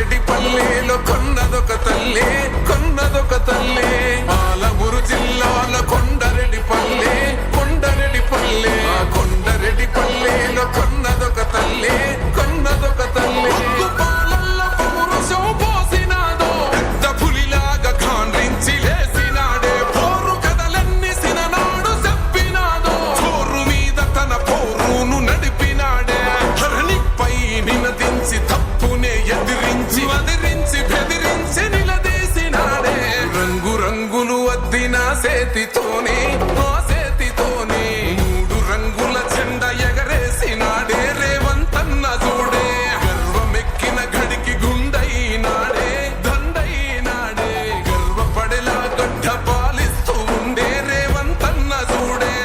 కొండారెడ్డి పల్లెలో కొన్నదొక తల్లే పాలమూరు జిల్లాలో కొండారెడ్డి పల్లె కొండారెడ్డి పల్లెలో కొన్నదొక తల్లే పాలల్ల పౌరుషం పోసినాదో పెద్ద పులిలాగా ఖాండ్రించి లేసినాడే పోరు కథలన్నీ సిననాడు చెప్పినాదో పోరు మీద తన పోరును నడిపినాడే ధరణిపై నినదించి తప్పునే ఎదిరించి బెదిరించి నిలదీసినాడే రంగులు వద్దిన సేతితోనే మూడు రంగుల జెండా ఎగరేసినాడే రేవంతన్న చూడే గర్వమెక్కిన గడికి గుండైనాడే దండైనాడే గర్వపడేలా గడ్డ పాలిస్తూ ఉండే రేవంతన్న చూడే.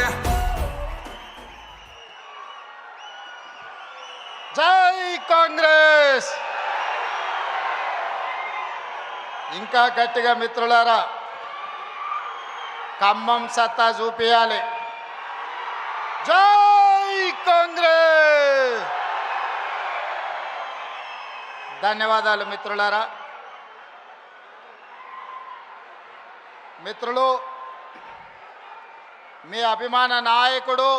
జై కాంగ్రెస్. ఇంకా గట్టిగా మిత్రులారా ఖమ్మం సత్తా చూపియాలి. జై కాంగ్రెస్. ధన్యవాదాలు మిత్రులారా. మిత్రులు, మీ అభిమాన నాయకుడు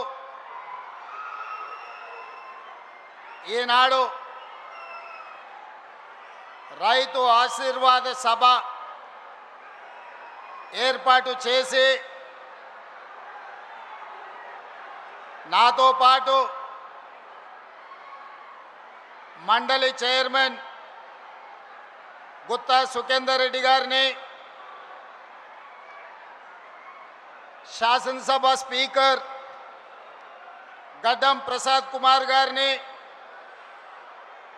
ఈనాడు రైతు ఆశీర్వాద సభ ఏర్పాటు చేసి నాతో పాటు మండలి చైర్మన్ గుత్తా సుఖేందర్ రెడ్డి గారిని, శాసనసభ స్పీకర్ గడ్డం ప్రసాద్ కుమార్ గారిని,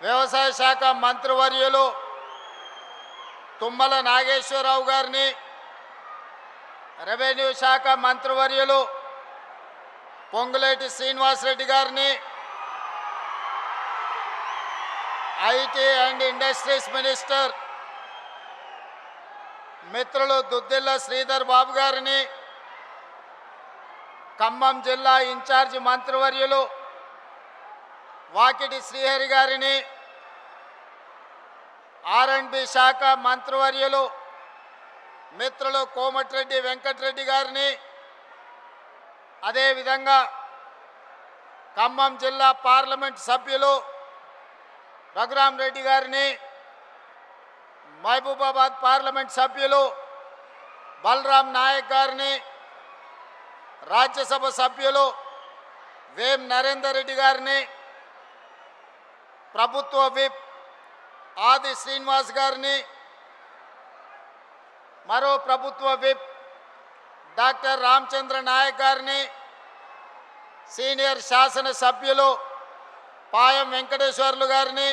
వ్యవసాయ శాఖ మంత్రివర్యులు తుమ్మల నాగేశ్వరరావు గారిని, రెవెన్యూ శాఖ మంత్రివర్యులు పొంగులేటి శ్రీనివాసరెడ్డి గారిని, ఐటీ అండ్ ఇండస్ట్రీస్ మినిస్టర్ మిత్రులు దుద్దిల్ల శ్రీధర్ బాబు గారిని, ఖమ్మం జిల్లా ఇన్ఛార్జి మంత్రివర్యులు వాకిటి శ్రీహరి గారిని, ఆర్ఎండ్బి శాఖ మంత్రివర్యులు మిత్రులు కోమటిరెడ్డి వెంకటరెడ్డి గారిని, అదేవిధంగా ఖమ్మం జిల్లా పార్లమెంట్ సభ్యులు రఘురాం రెడ్డి గారిని, మహబూబాబాద్ పార్లమెంట్ సభ్యులు బలరాం నాయక్ గారిని, రాజ్యసభ సభ్యులు వేం నరేందర్ రెడ్డి గారిని, ప్రభుత్వ విప్ ఆది శ్రీనివాస్ గారిని, మరో ప్రభుత్వ విప్ డాక్టర్ రామచంద్ర నాయక్ గారిని, సీనియర్ శాసన సభ్యులు పాయం వెంకటేశ్వర్లు గారిని,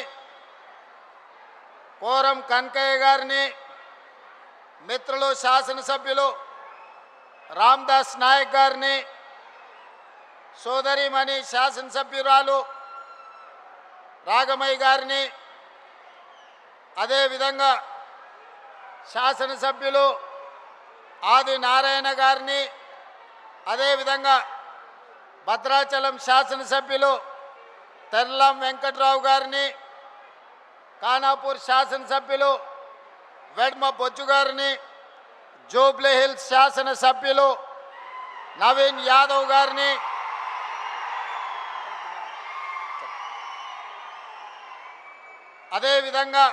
కోరం కనకయ్య గారిని, మిత్రులు శాసనసభ్యులు రామ్దాస్ నాయక్ గారిని, సోదరిమణి శాసనసభ్యురాలు రాగమయ్య గారిని, అదేవిధంగా శాసనసభ్యులు ఆది నారాయణ గారిని, అదేవిధంగా భద్రాచలం శాసనసభ్యులు తెల్లం వెంకట్రావు గారిని, ఖానాపూర్ శాసనసభ్యులు వెడ్మ బొజ్జు గారిని, జూబ్లీ హిల్స్ శాసనసభ్యులు నవీన్ యాదవ్ గారిని, అదేవిధంగా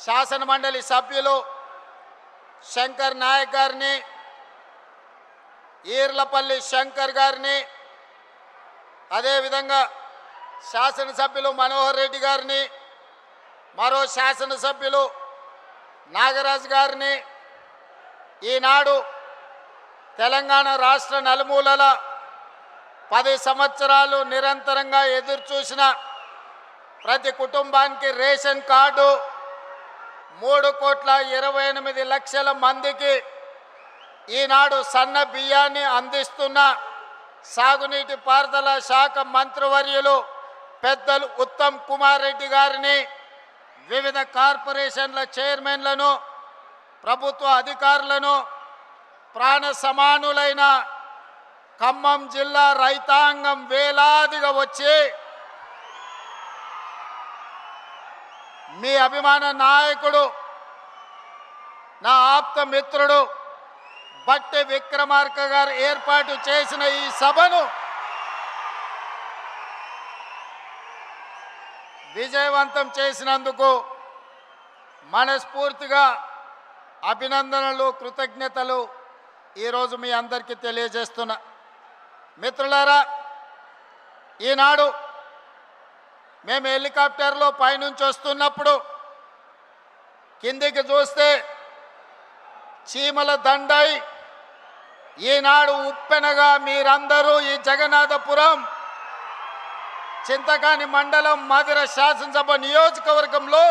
శాసన మండలి సభ్యులు శంకర్ నాయక్ గారిని, ఈర్లపల్లి శంకర్ గారిని, అదేవిధంగా శాసనసభ్యులు మనోహర్ రెడ్డి గారిని, మరో శాసనసభ్యులు నాగరాజు గారిని, ఈనాడు తెలంగాణ రాష్ట్ర నలుమూలల 10 సంవత్సరాలు నిరంతరంగా ఎదురుచూసిన ప్రతి కుటుంబానికి రేషన్ కార్డు 3,28,00,000 మందికి ఈనాడు సన్న బియ్యాన్ని అందిస్తున్న సాగునీటి పారుదల శాఖ మంత్రివర్యులు పెద్దలు ఉత్తమ్ కుమార్ రెడ్డి గారిని, వివిధ కార్పొరేషన్ల చైర్మన్లను, ప్రభుత్వ అధికారులను, ప్రాణ సమానులైన ఖమ్మం జిల్లా రైతాంగం వేలాదిగా వచ్చి మీ అభిమాన నాయకుడు, నా ఆప్త మిత్రుడు బట్టి విక్రమార్క గారు ఏర్పాటు చేసిన ఈ సభను విజయవంతం చేసినందుకు మనస్ఫూర్తిగా అభినందనలు, కృతజ్ఞతలు ఈరోజు మీ అందరికీ తెలియజేస్తున్నా. మిత్రులారా, ఈనాడు మేము హెలికాప్టర్లో పైనుంచి వస్తున్నప్పుడు కిందికి చూస్తే చీమల దండై ఈనాడు ఉప్పెనగా మీరందరూ ఈ జగన్నాథపురం చింతకాని మండలం మధిర శాసనసభ నియోజకవర్గంలో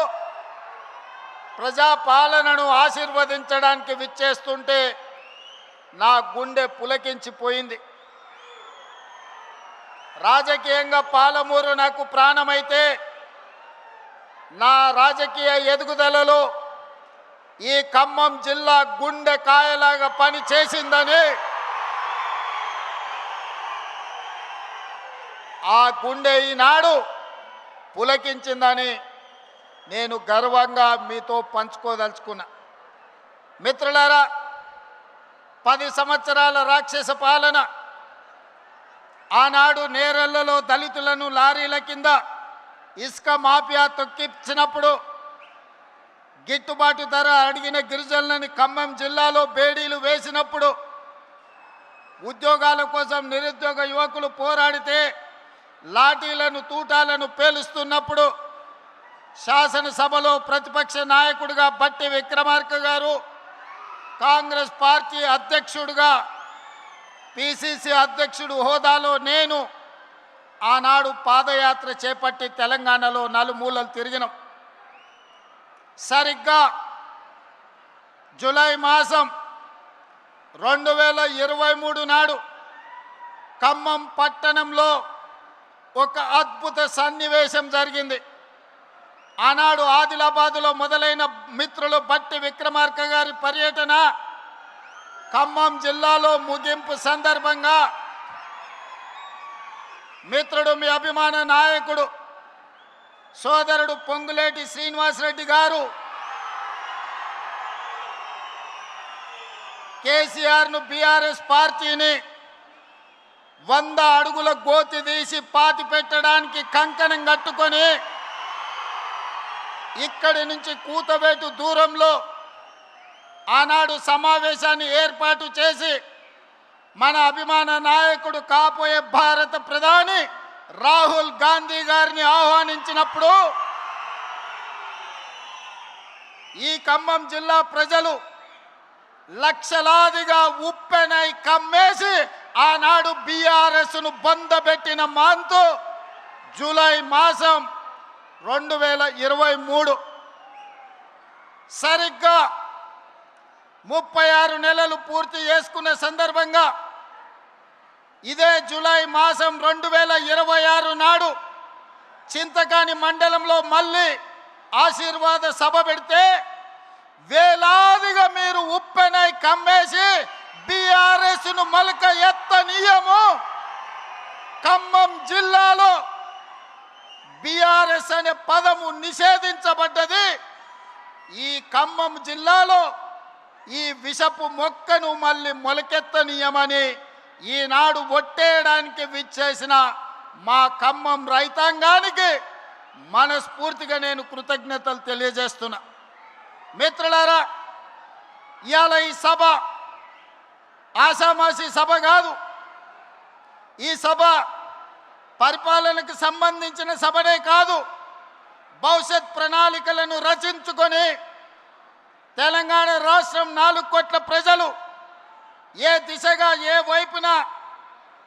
ప్రజాపాలనను ఆశీర్వదించడానికి విచ్చేస్తుంటే నా గుండె పులకించిపోయింది. రాజకీయంగా పాలమూరు నాకు ప్రాణమైతే నా రాజకీయ ఎదుగుదలలో ఈ ఖమ్మం జిల్లా గుండె కాయలాగా పని చేసిందని, ఆ గుండె ఈనాడు పులకించిందని నేను గర్వంగా మీతో పంచుకోదలుచుకున్నా. మిత్రులారా, 10 సంవత్సరాల రాక్షస పాలన, ఆనాడు నేరెళ్లలో దళితులను లారీల కింద ఇసుక మాఫియా తొక్కించినప్పుడు గిట్టుబాటు ధర అడిగిన గిరిజనులని ఖమ్మం జిల్లాలో బేడీలు వేసినప్పుడు, ఉద్యోగాల కోసం నిరుద్యోగ యువకులు పోరాడితే లాఠీలను తూటాలను పేలుస్తున్నప్పుడు శాసనసభలో ప్రతిపక్ష నాయకుడిగా బట్టి విక్రమార్క గారు, కాంగ్రెస్ పార్టీ అధ్యక్షుడిగా పిసిసి అధ్యక్షుడు హోదాలో నేను ఆనాడు పాదయాత్ర చేపట్టి తెలంగాణలో నలుమూలలు తిరిగినాం. సరిగ్గా జూలై మాసం 2023 నాడు ఖమ్మం పట్టణంలో ఒక అద్భుత సన్నివేశం జరిగింది. ఆనాడు ఆదిలాబాదులో మొదలైన మిత్రులు బట్టి విక్రమార్క గారి పర్యటన ఖమ్మం జిల్లాలో ముగింపు సందర్భంగా మిత్రుడు, మీ అభిమాన నాయకుడు, సోదరుడు పొంగులేటి శ్రీనివాసరెడ్డి గారు కేసీఆర్ను, బీఆర్ఎస్ పార్టీని 100 అడుగుల గోతి తీసి పాతి పెట్టడానికి కంకణం కట్టుకొని ఇక్కడి నుంచి కూతవేటు దూరంలో ఆనాడు సమావేశాన్ని ఏర్పాటు చేసి మన అభిమాన నాయకుడు, కాబోయే భారత ప్రధాని రాహుల్ గాంధీ గారిని ఆహ్వానించినప్పుడు ఈ ఖమ్మం జిల్లా ప్రజలు లక్షలాదిగా ఉప్పెనై కమ్మేసి ఆనాడు బీఆర్ఎస్ను బందబెట్టిన మాంతు జూలై మాసం 2023 సరిగ్గా 36 నెలలు పూర్తి చేసుకున్న సందర్భంగా ఇదే జూలై మాసం 2026 నాడు చింతకాని మండలంలో మళ్ళీ ఆశీర్వాద సభ పెడితే వేలాదిగా మీరు ఉప్పెనై కమ్మేసి బీఆర్ఎస్ను మలక ఎత్తనీయము. ఖమ్మం జిల్లాలో బీఆర్ఎస్ అనే పదము నిషేధించబడ్డది. ఈ ఖమ్మం జిల్లాలో ఈ విషపు మొక్కను మళ్ళీ మొలకెత్తనీయమని ఈనాడు ఒట్టేయడానికి విచ్చేసిన మా ఖమ్మం రైతాంగానికి మనస్ఫూర్తిగా నేను కృతజ్ఞతలు తెలియజేస్తున్నా. మిత్రులారా, ఇవాళ ఈ సభ ఆషామాషి సభ కాదు. ఈ సభ పరిపాలనకు సంబంధించిన సభనే కాదు, భవిష్యత్ ప్రణాళికలను రచించుకొని తెలంగాణ రాష్ట్రం 4 కోట్ల ప్రజలు ఏ దిశగా, ఏ వైపున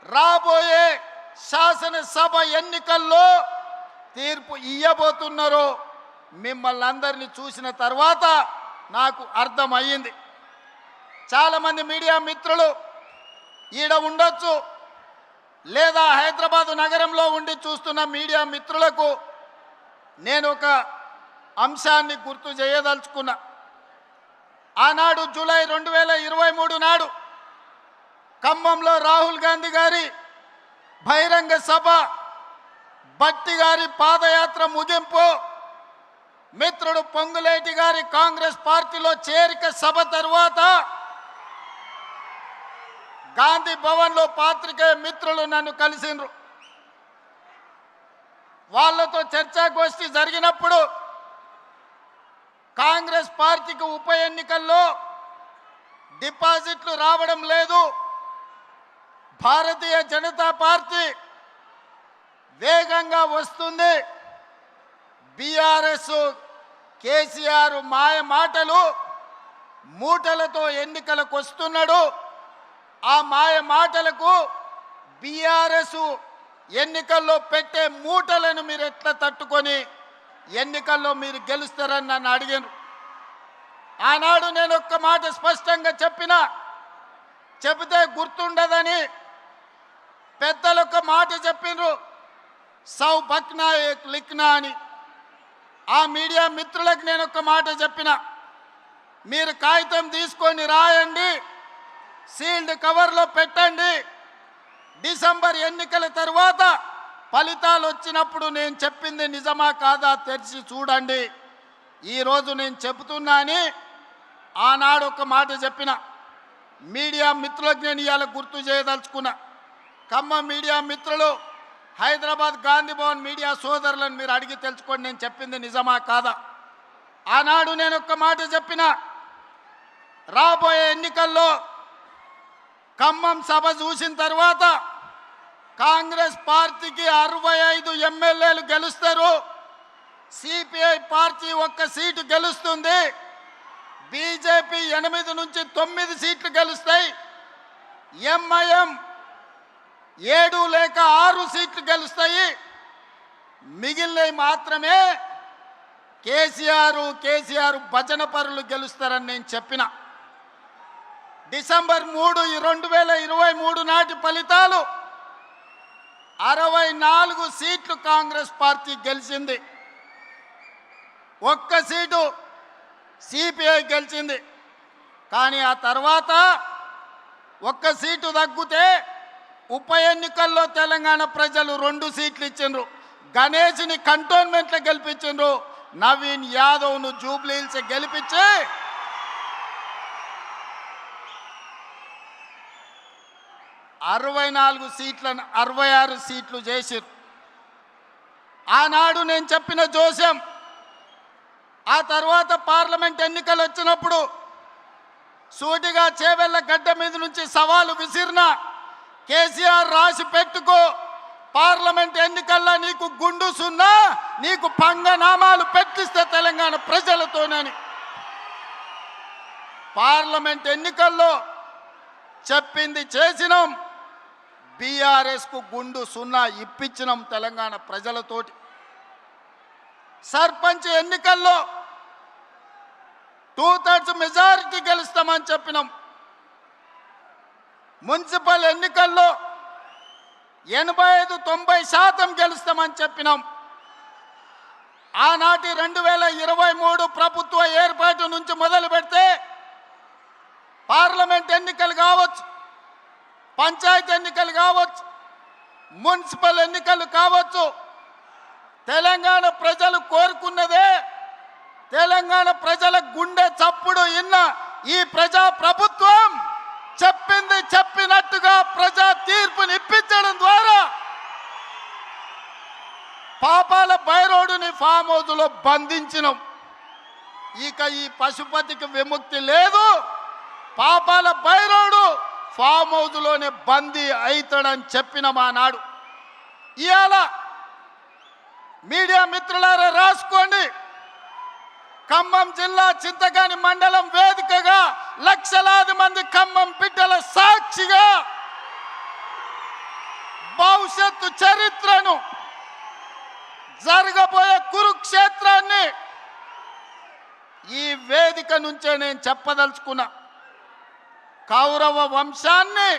రాబోయే శాసనసభ ఎన్నికల్లో తీర్పు ఇయ్యబోతున్నారో మిమ్మల్ని అందరినీ చూసిన తర్వాత నాకు అర్థమయ్యింది. చాలామంది మీడియా మిత్రులు ఈడ ఉండొచ్చు, లేదా హైదరాబాదు నగరంలో ఉండి చూస్తున్న మీడియా మిత్రులకు నేను ఒక అంశాన్ని గుర్తు చేయదలుచుకున్నా. ఆనాడు జూలై 2023 నాడు ఖమ్మంలో రాహుల్ గాంధీ గారి బహిరంగ సభ, బట్టి గారి పాదయాత్ర ముగింపు మిత్రుడు పొంగులేటి గారి కాంగ్రెస్ పార్టీలో చేరిక సభ తరువాత గాంధీ భవన్లో పాత్రికేయ మిత్రులు నన్ను కలిసిండ్రు. వాళ్ళతో చర్చాగోష్ఠి జరిగినప్పుడు కాంగ్రెస్ పార్టీకి ఉప ఎన్నికల్లో డిపాజిట్లు రావడం లేదు, భారతీయ జనతా పార్టీ వేగంగా వస్తుంది, బీఆర్ఎస్ కేసీఆర్ మాయ మాటలు మూటలతో ఎన్నికలకు వస్తున్నాడు, ఆ మాయ మాటలకు బీఆర్ఎస్ ఎన్నికల్లో పెట్టే మూటలను మీరు ఎట్లా తట్టుకొని ఎన్నికల్లో మీరు గెలుస్తారని నన్ను అడిగారు. ఆనాడు నేను ఒక్క మాట స్పష్టంగా చెబితే గుర్తుండదని పెద్దలు ఒక మాట చెప్పిండ్రు, సౌ బక్నా ఏక్ లిఖ్నా అని. ఆ మీడియా మిత్రులకు నేను ఒక మాట చెప్పిన, మీరు కాగితం తీసుకొని రాయండి, సీల్డ్ కవర్లో పెట్టండి, డిసెంబర్ ఎన్నికల తర్వాత ఫలితాలు వచ్చినప్పుడు నేను చెప్పింది నిజమా కాదా తెరిచి చూడండి. ఈరోజు నేను చెబుతున్నా అని ఆనాడు ఒక మాట చెప్పిన. మీడియా మిత్రులకు నేను ఇవాళ గుర్తు చేయదలుచుకున్నా. ఖమ్మం మీడియా మిత్రులు, హైదరాబాద్ గాంధీ భవన్ మీడియా సోదరులను మీరు అడిగి తెలుసుకోండి నేను చెప్పింది నిజమా కాదా. ఆనాడు నేను ఒక మాట చెప్పిన, రాబోయే ఎన్నికల్లో ఖమ్మం సభ చూసిన తర్వాత కాంగ్రెస్ పార్టీకి 65 ఎమ్మెల్యేలు గెలుస్తారు, సిపిఐ పార్టీ 1 సీటు గెలుస్తుంది, బీజేపీ 8 నుంచి 9 సీట్లు గెలుస్తాయి, ఎంఐఎం 7 లేక 6 సీట్లు గెలుస్తాయి, మిగిలినవి మాత్రమే కేసీఆర్ భజన పరులు గెలుస్తారని నేను చెప్పిన. డిసెంబర్ 3, 2023 నాటి ఫలితాలు 64 సీట్లు కాంగ్రెస్ పార్టీ గెలిచింది, 1 సీటు సిపిఐ గెలిచింది. కానీ ఆ తర్వాత 1 సీటు తగ్గితే ఉప ఎన్నికల్లో తెలంగాణ ప్రజలు 2 సీట్లు ఇచ్చిండ్రు. గణేష్ని కంటోన్మెంట్లో గెలిపించిండ్రు, నవీన్ యాదవ్ను జూబ్లీహిల్స్ గెలిపించి 64 సీట్లను 66 సీట్లు చేసిరు. ఆనాడు నేను చెప్పిన జోస్యం. ఆ తర్వాత పార్లమెంట్ ఎన్నికలు వచ్చినప్పుడు సూటిగా చేవెళ్ళ గడ్డ మీద నుంచి సవాలు విసిరిన, కేసీఆర్ రాసి పెట్టుకో, పార్లమెంట్ ఎన్నికల్లో నీకు గుండు సున్నా, నీకు పంగనామాలు పెట్టిస్తే తెలంగాణ ప్రజలతోనని. పార్లమెంట్ ఎన్నికల్లో చెప్పింది చేసినాం, బీఆర్ఎస్కు గుండు సున్నా ఇప్పించినాం తెలంగాణ ప్రజలతోటి. సర్పంచ్ ఎన్నికల్లో 2/3 మెజారిటీ గెలుస్తామని చెప్పినాం. మున్సిపల్ ఎన్నికల్లో 85-90% గెలుస్తామని చెప్పినాం. ఆనాటి 2023 ప్రభుత్వ ఏర్పాటు నుంచి మొదలు పెడితే పార్లమెంట్ ఎన్నికలు కావచ్చు, పంచాయతీ ఎన్నికలు కావచ్చు, మున్సిపల్ ఎన్నికలు కావచ్చు, తెలంగాణ ప్రజలు కోరుకున్నదే, తెలంగాణ ప్రజల గుండె చప్పుడు ఇన్న ఈ ప్రజా ప్రభుత్వం చెప్పింది చెప్పినట్టుగా ప్రజా తీర్పుని ఇప్పించడం ద్వారా పాపాల బైరోడుని ఫామ్ హౌస్లో బంధించినాం. ఇక ఈ పశుపతికి విముక్తి లేదు, పాపాల బైరోడు ఫామ్ హౌస్లోనే బందీ అవుతాడని చెప్పిన మా నాడు. ఇవాళ మీడియా మిత్రులారా రాసుకోండి, ఖమ్మం జిల్లా చింతగాని మండలం వేదికగా లక్షలాది మంది ఖమ్మం బిడ్డల సాక్షిగా భవిష్యత్తు చరిత్రను, జరగబోయే కురుక్షేత్రాన్ని ఈ వేదిక నుంచే నేను చెప్పదలుచుకున్నా. కౌరవ వంశాన్ని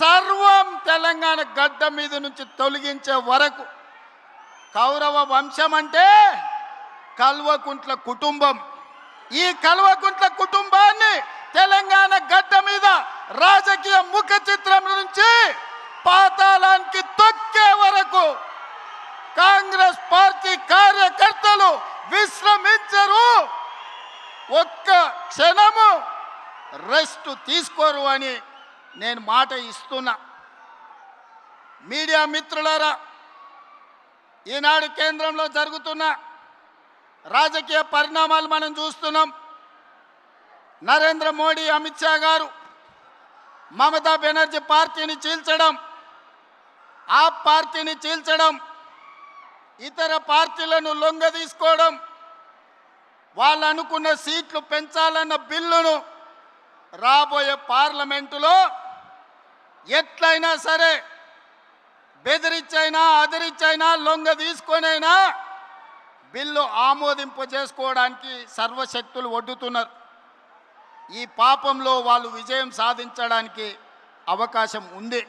సర్వం తెలంగాణ గడ్డ మీద నుంచి తొలగించే వరకు, కౌరవ వంశం అంటే కల్వకుంట్ల కుటుంబం, ఈ కల్వకుంట్ల కుటుంబాన్ని తెలంగాణ గడ్డ మీద రాజకీయ ముఖ చిత్రం నుంచి పాతాళానికి తొక్కే వరకు కాంగ్రెస్ పార్టీ కార్యకర్తలు విశ్రమించరు, ఒక్క క్షణము రెస్ట్ తీసుకోరు అని నేను మాట ఇస్తున్నా. మీడియా మిత్రులారా, ఈనాడు కేంద్రంలో జరుగుతున్న రాజకీయ పరిణామాలు మనం చూస్తున్నాం. నరేంద్ర మోడీ, అమిత్ షా గారు మమతా బెనర్జీ పార్టీని చీల్చడం, ఆ పార్టీని చీల్చడం, ఇతర పార్టీలను లొంగదీసుకోవడం, వాళ్ళు అనుకున్న సీట్లు పెంచాలన్న బిల్లును రాబోయే పార్లమెంటులో ఎట్లయినా సరే బెదిరించైనా అదిరించైనా లొంగ తీసుకొనైనా బిల్లు ఆమోదింపు చేసుకోవడానికి సర్వశక్తులు ఒడ్డుతున్నారు. ఈ పాపంలో వాళ్ళు విజయం సాధించడానికి అవకాశం ఉంది.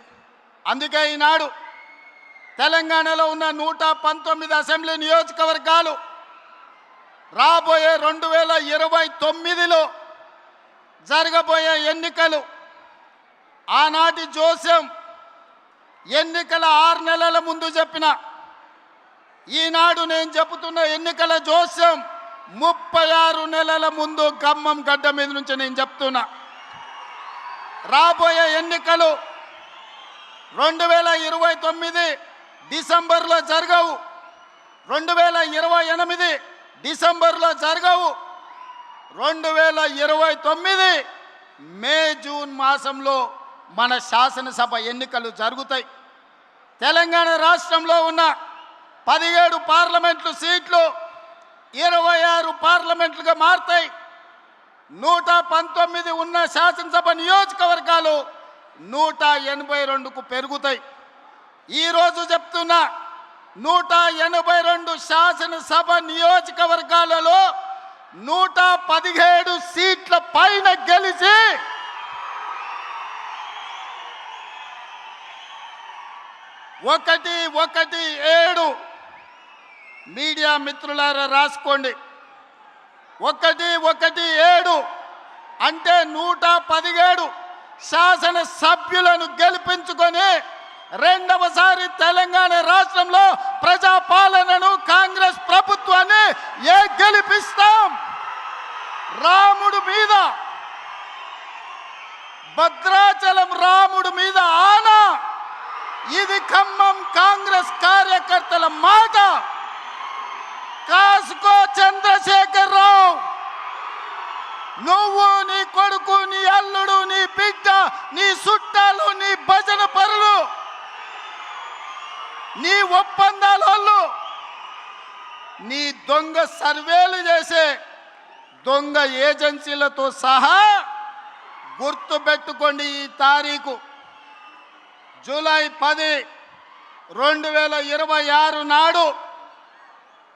అందుకే ఈనాడు తెలంగాణలో ఉన్న 119 అసెంబ్లీ నియోజకవర్గాలు రాబోయే 2029లో జరగబోయే ఎన్నికలు, ఆనాటి జోస్యం ఎన్నికల 6 నెలల ముందు చెప్పిన, ఈనాడు నేను చెబుతున్న ఎన్నికల జోస్యం 36 నెలల ముందు ఖమ్మం గడ్డ మీద నుంచి నేను చెప్తున్నా. రాబోయే ఎన్నికలు 2029 డిసెంబర్లో జరగవు, 2028 డిసెంబర్లో జరగవు, 2029 మే జూన్ మాసంలో మన శాసనసభ ఎన్నికలు జరుగుతాయి. తెలంగాణ రాష్ట్రంలో ఉన్న 17 పార్లమెంట్లు సీట్లు 26 పార్లమెంట్లుగా మారుతాయి. 119 ఉన్న శాసనసభ నియోజకవర్గాలు 182కు పెరుగుతాయి. ఈరోజు చెప్తున్నా, 182 శాసనసభ నియోజకవర్గాలలో 117 సీట్ల పైన గెలిచి 117 మీడియా మిత్రులారా రాసుకోండి. 117 అంటే 117 శాసన సభ్యులను గెలిపించుకొని రెండవసారి తెలంగాణ రాష్ట్రంలో ప్రజాపాలనను కాంగ్రెస్ ప్రభుత్వాన్ని గెలిపిస్తాం. రాముడు మీద, భద్రాచలం రాముడు మీద ఆనా. ఇది ఖమ్మం కాంగ్రెస్ కార్యకర్తల మాట. కాసుకో చంద్రశేఖర్ రావు, నువ్వు, నీ కొడుకు, నీ అల్లుడు, నీ బిడ్డ, నీ చుట్టాలు, నీ భజన పరులు, నీ ఒప్పందాలు, నీ దొంగ సర్వేలు చేసే దొంగ ఏజెన్సీలతో సహా గుర్తుపెట్టుకోండి. ఈ తారీఖు జూలై 10, 2026 నాడు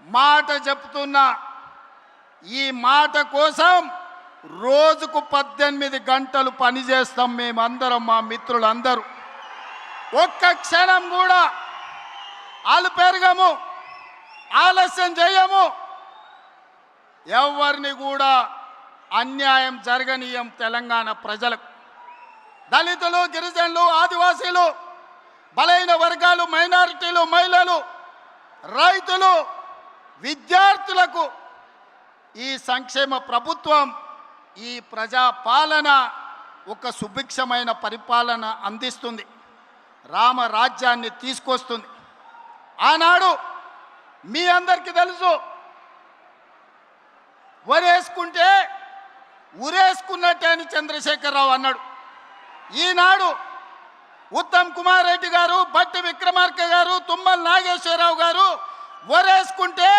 మాట చెప్తున్నా. ఈ మాట కోసం రోజుకు 18 గంటలు పనిచేస్తాం మేమందరం, మా మిత్రులందరూ. ఒక్క క్షణం కూడా అలుపెరగము, ఆలస్యం చేయము. ఎవరిని కూడా అన్యాయం జరగనీయం. తెలంగాణ ప్రజలకు, దళితులు, గిరిజనులు, ఆదివాసీలు, బలైన వర్గాలు, మైనారిటీలు, మహిళలు, రైతులు, విద్యార్థులకు ఈ సంక్షేమ ప్రభుత్వం, ఈ ప్రజా పాలన ఒక సుభిక్షమైన పరిపాలన అందిస్తుంది. రామరాజ్యాన్ని తీసుకొస్తుంది. ఆనాడు మీ అందరికీ తెలుసు, వరేసుకుంటే ఉరేసుకున్నట్టే అని చంద్రశేఖరరావు అన్నాడు. ఈనాడు ఉత్తమ్ కుమార్ రెడ్డి గారు, బట్టి విక్రమార్క గారు, తుమ్మల నాగేశ్వరరావు గారు వరేసుకుంటే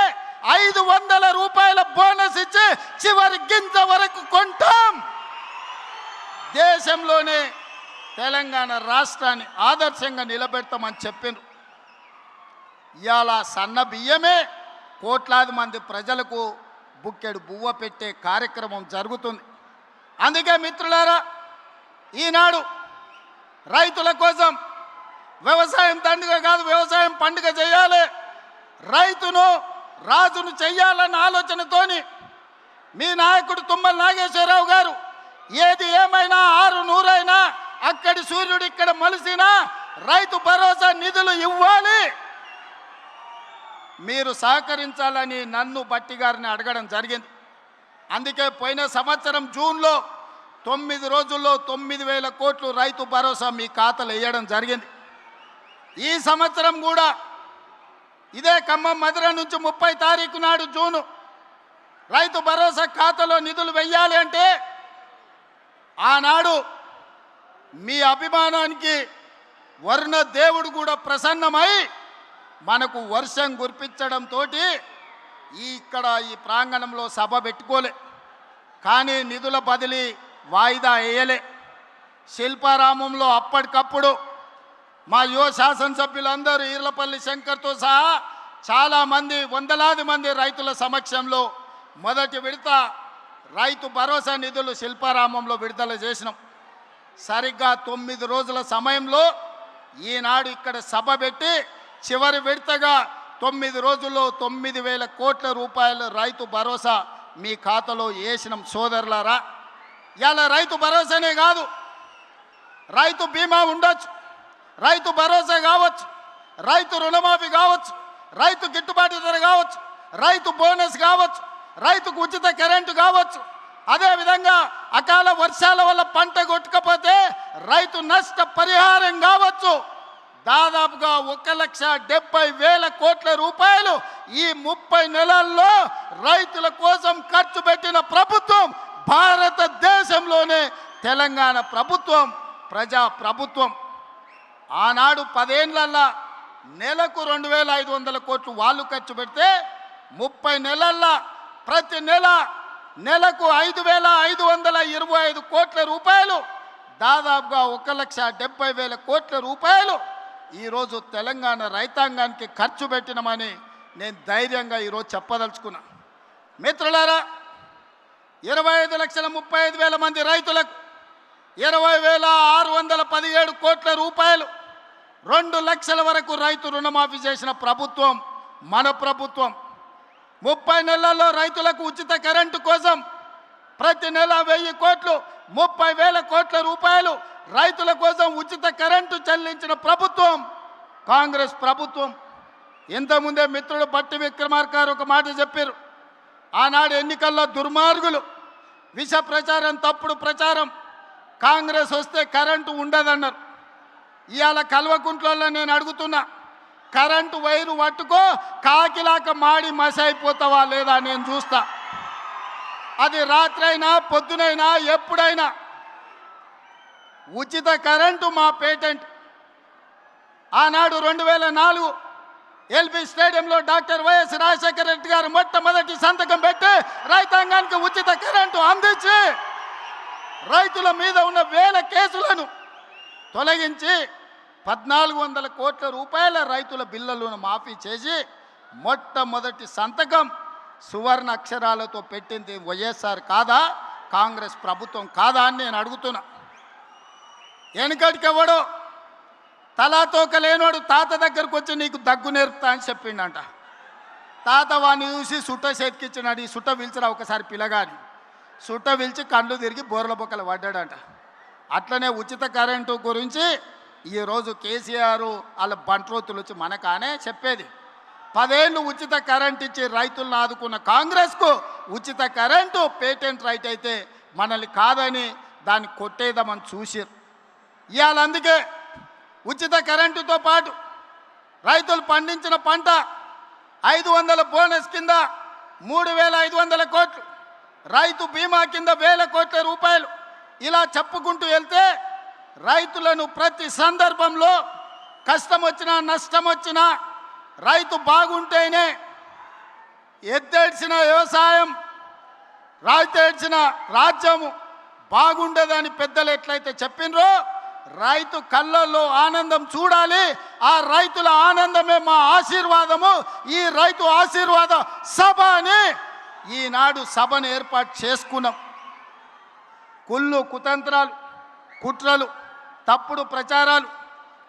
500 రూపాయల బోనస్ ఇచ్చి చివరి గింజ వరకు కొంటాం. దేశంలోనే తెలంగాణ రాష్ట్రాన్ని ఆదర్శంగా నిలబెడతామని చెప్పిండ్రు. ఇవాళ సన్న బియ్యమే కోట్లాది మంది ప్రజలకు బుక్కెడు బువ్వ పెట్టే కార్యక్రమం జరుగుతుంది. అందుకే మిత్రులారా, ఈనాడు రైతుల కోసం వ్యవసాయం దండుగ కాదు, వ్యవసాయం పండుగ చేయాలి, రైతును రాజును చెయ్యాలన్న ఆలోచనతోని మీ నాయకుడు తుమ్మల నాగేశ్వరరావు గారు ఏది ఏమైనా 600 అయినా అక్కడి సూర్యుడు ఇక్కడ మలిసినా రైతు భరోసా నిధులు ఇవ్వాలి. మీరు సహకరించాలని నన్ను బట్టి గారిని అడగడం జరిగింది. అందుకే పోయిన సంవత్సరం జూన్లో 9 రోజుల్లో 9,000 కోట్లు రైతు భరోసా మీ ఖాతాలో వేయడం జరిగింది. ఈ సంవత్సరం కూడా ఇదే ఖమ్మం మధుర నుంచి 30 తారీఖు నాడు జూను రైతు భరోసా ఖాతాలో నిధులు వెయ్యాలి అంటే ఆనాడు మీ అభిమానానికి వర్ణ దేవుడు కూడా ప్రసన్నమై మనకు వర్షం కురిపించడంతో ఇక్కడ ఈ ప్రాంగణంలో సభ పెట్టుకోలే. కానీ నిధుల బదిలీ వాయిదా వేయలే. శిల్పారామంలో అప్పటికప్పుడు మా యువ శాసనసభ్యులందరూ ఈర్లపల్లి శంకర్తో సహా చాలామంది వందలాది మంది రైతుల సమక్షంలో మొదటి విడత రైతు భరోసా నిధులు శిల్పారామంలో విడుదల చేసినాం. సరిగ్గా 9 రోజుల సమయంలో ఈనాడు ఇక్కడ సభ పెట్టి చివరి విడతగా 9 రోజుల్లో 9,000 కోట్ల రూపాయలు రైతు భరోసా మీ ఖాతాలో వేసినాం. సోదరులారా, ఇలా రైతు భరోసానే కాదు, రైతు బీమా ఉండొచ్చు, రైతు భరోసా కావచ్చు, రైతు రుణమాఫీ కావచ్చు, రైతు గిట్టుబాటు ధర కావచ్చు, రైతు బోనస్ కావచ్చు, రైతుకు ఉచిత కరెంటు కావచ్చు, అదేవిధంగా అకాల వర్షాల వల్ల పంట కొట్టుకపోతే రైతు నష్ట పరిహారం కావచ్చు. దాదాపుగా 1,70,000 కోట్ల రూపాయలు ఈ 30 నెలల్లో రైతుల కోసం ఖర్చు పెట్టిన ప్రభుత్వం భారతదేశంలోనే తెలంగాణ ప్రభుత్వం, ప్రజా ప్రభుత్వం. ఆనాడు 10 ఏళ్లల్లో నెలకు 2,500 కోట్లు వాళ్ళు ఖర్చు పెడితే 30 నెలల్లో ప్రతి నెలకు 5,525 కోట్ల రూపాయలు, దాదాపుగా 1,70,000 కోట్ల రూపాయలు ఈరోజు తెలంగాణ రైతాంగానికి ఖర్చు పెట్టినమని నేను ధైర్యంగా ఈరోజు చెప్పదలుచుకున్నా. మిత్రులారా, 25,35,000 మంది రైతులకు 20,617 కోట్ల రూపాయలు, 2 లక్షల వరకు రైతు రుణమాఫీ చేసిన ప్రభుత్వం మన ప్రభుత్వం. 30 నెలల్లో రైతులకు ఉచిత కరెంటు కోసం ప్రతి నెల 1,000 కోట్లు, 30,000 కోట్ల రూపాయలు రైతుల కోసం ఉచిత కరెంటు చెల్లించిన ప్రభుత్వం కాంగ్రెస్ ప్రభుత్వం. ఇంతకుముందే మిత్రుడు బట్టి విక్రమార్క గారు ఒక మాట చెప్పారు. ఆనాడు ఎన్నికల్లో దుర్మార్గులు విష ప్రచారం, తప్పుడు ప్రచారం, కాంగ్రెస్ వస్తే కరెంటు ఉండదన్నారు. ఇవాళ కల్వకుంట్లలో నేను అడుగుతున్నా, కరెంటు వైరు పట్టుకో కాకిలాక మాడి మసైపోతావా లేదా నేను చూస్తా. అది రాత్రైనా పొద్దునైనా ఎప్పుడైనా ఉచిత కరెంటు మా పేటెంట్. ఆనాడు 2004 ఎల్బీ స్టేడియంలో డాక్టర్ వైఎస్ రాజశేఖర రెడ్డి గారు మొట్టమొదటి సంతకం పెట్టి రైతాంగానికి ఉచిత కరెంటు అందించి రైతుల మీద ఉన్న 1000 కేసులను తొలగించి 1,400 కోట్ల రూపాయల రైతుల బిల్లులను మాఫీ చేసి మొట్టమొదటి సంతకం సువర్ణ అక్షరాలతో పెట్టింది వైఎస్ఆర్ కాదా, కాంగ్రెస్ ప్రభుత్వం కాదా అని నేను అడుగుతున్నా. వెనుకటికెవడో తలాతోక లేనోడు తాత దగ్గరకు వచ్చి నీకు దగ్గు నేర్పుతా అని చెప్పిండంట. తాత వాడిని చూసి సుట్ట చేతికిచ్చినాడు. ఈ సుట్ట పిలిచిరా ఒకసారి పిల్లగాని. సుట్ట పిలిచి కళ్ళు తిరిగి బోర్ల బొక్కలు పడ్డాడంట. అట్లనే ఉచిత కరెంటు గురించి ఈరోజు కేసీఆర్ వాళ్ళ బంట్రోతులు వచ్చి మనకానే చెప్పేది. 10 ఏళ్ళు ఉచిత కరెంట్ ఇచ్చి రైతులను ఆదుకున్న కాంగ్రెస్కు ఉచిత కరెంటు పేటెంట్ రైట్ అయితే మనల్ని కాదని దాన్ని కొట్టేద్దామని చూసారు. ఇవాళ అందుకే ఉచిత కరెంటుతో పాటు రైతులు పండించిన పంట 500 బోనస్ కింద 3,500 కోట్లు, రైతు బీమా కింద 1,000 కోట్ల రూపాయలు, ఇలా చెప్పుకుంటూ వెళ్తే రైతులను ప్రతి సందర్భంలో కష్టం వచ్చినా నష్టం వచ్చినా రైతు బాగుంటేనే ఎత్తేడ్చిన వ్యవసాయం, రాయితేడ్చిన రాజ్యము బాగుండదని పెద్దలు ఎట్లయితే చెప్పినరో రైతు కళ్ళల్లో ఆనందం చూడాలి. ఆ రైతుల ఆనందమే మా ఆశీర్వాదము. ఈ రైతు ఆశీర్వాద సభ అని ఈనాడు సభను ఏర్పాటు చేసుకున్నాం. కుళ్ళు కుతంత్రాలు, కుట్రలు, తప్పుడు ప్రచారాలు,